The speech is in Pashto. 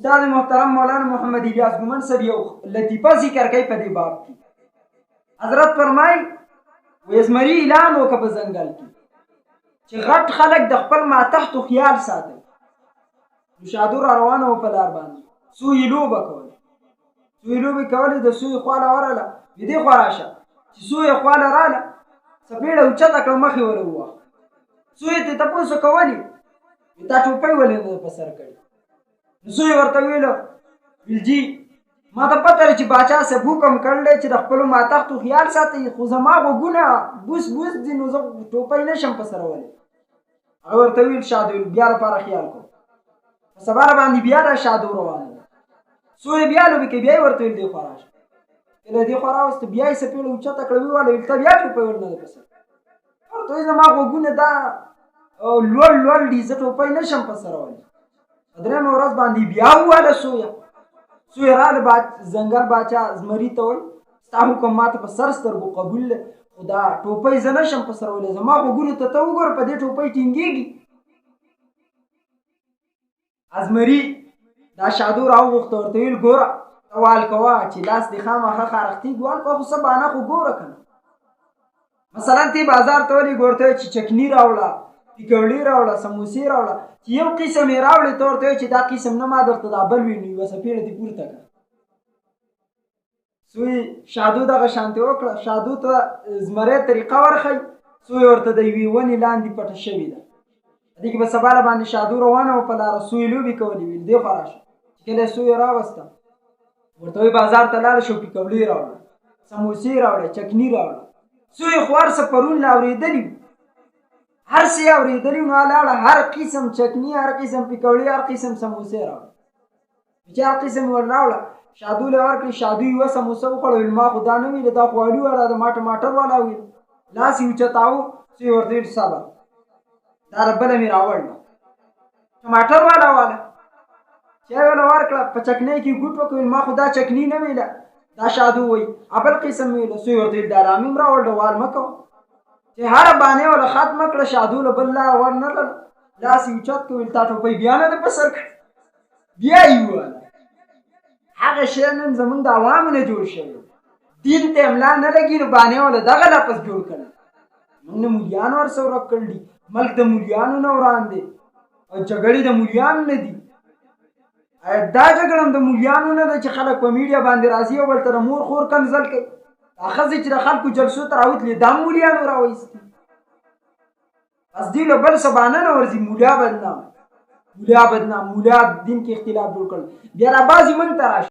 دا د محترم مولانا محمد الیاس ګومن صاحب یو لطیفه ذکر کوي په دې باب کې. حضرت فرمایي وایي زمري اعلان وکړه په ځنګل کې چې غټ خلک د خپل ماتحتو خیال ساتي. نو شادو را روانه وه په لار باندې، سویې لوبه کوله، سویې لوبې کولې، د سویې خواله ورغله، د دې خوا راشه چې سویې خواله راله، څپېړه اوچته کړه، مخې ورته ووهه. سویې ترې تپوسو کولې تا ټوپۍ ولې نه په سر کړې؟ نو سویې ورته ویله ویل جي ما ته پته ده چې باچا صاحب حکم کړی چې د خپلو ماتحتو خیال ساتئ، خو زما غوږونه بوس بوس دي، نو زه ټوپۍ نشم په سره ولی. هغه ورته ویل شادو بیا لپاره خیال کوم. په سبا باندې بیا دا شادو روانه ده، سویې بیا لوبې کوي، بیا یې ورته ویل دې خوا راشه. له دې خوا راوسته، بیا یې څپېړه اوچته کړه، ویې ویل ته بیا ټوپۍ ولې نه ده په سر؟ ورته وایي زما غوږونه دا لوړ دي، زه ټوپۍ نشم په سره ولی. په درېیمه ورځ باندې بیا وواله سویه. سویې راغله ځنګل باچا زمري ته وایي ستا حکم ما ته په سر سترګو قبول دی، خو دا ټوپۍ زه نشم په سر ولی، زما غوږونو ته وګوره، په دې ټوپۍ ټینګېږي. زمري دا شادو راوغوښته، ورته ویل ګوره ته وال کوه چې لاس دې خامخا خارښتېږي، وال کوه، خو څه بانه خو ګوره که نه. مثلا تی بازار ته ولېږه، ورته وایي چې چکني راوړه، پیکوړي راوړه، سموسې راوړه، چې یو قسم یې راوړې ته ورته وایي چې دا قسم نه، ما درته دا بل وینو، یوه څپېړه دې پورته کړه. سوی شادو دغه شانتې وکړه، شادو ته زمری طریقه ورښیي، سوی ورته د یوې ونې لاندې پټه شوې ده. دې کې په سبا باندې شادو روانه وه په لاره، سوی لوبې کولې، ویل دې خوا راشه. چې کله یې سوی راوسته، ورته وایي بازار ته لاړه شو، پیکوړي راوړه، سموسې راوړه، چکني راوړه. سوی خو هر څه پرون له اورېدلي وو، هر څه یې اورېدلي وو، نو لاړه هر قسم چکني، هر قسم پیکوړي، هر قسم سموسې راوړه، چې هر قسم یې ور راوړه. شادو له ورکړې، شادو یوه سموسه وخوړه، ویل ما خو دا نه ویله، دا خو الو والا ده، ما ټماټر والا ویل. لاس یې اوچتاوه، سوی ورته ویل صبر، دا بله مې راوړله ټماټر والا. چې یې ویله ورکړه، په چکنۍ کې ګوټ وکړ، ویل ما خو دا چکني نه ویله، دا شادو وایي بل قسم ویله. سوی ورته ویل دا لا مې هم راوړله، وال مه کوه. چې هره بانې وله ختمه کړه، شادو له بل لاره ور نه لړه، لاس یې اوچت کړ، ویل تا ټوپۍ بیا نه ده په سر کړې؟ بیا یې وویله. هغه شی نن زمونږ د عوامو نه جوړ شوی، دین ته املا نه لګي، نو بانې وله دغه لفظ جوړ کړی. موږ نه مولیان ورسه ورک کړل دي، ملک د مولیانو نه وران دی، او جګړې د مولیانو نه دي. دا جګړه هم د مولیانو نه ده چې خلک په میډیا باندې راځي او بل ته د مور خور کنځل کوي. دا ښځې چې د خلکو جلسو ته راوتلې، دا هم مولیانو راوایستي. بس دې له بل څه بانه نه ورځي، مولیا بدنام، مولیا بدنام، مولیا دین کې اختلاف جوړ کړل. بیا را بعضې موږ ته راشي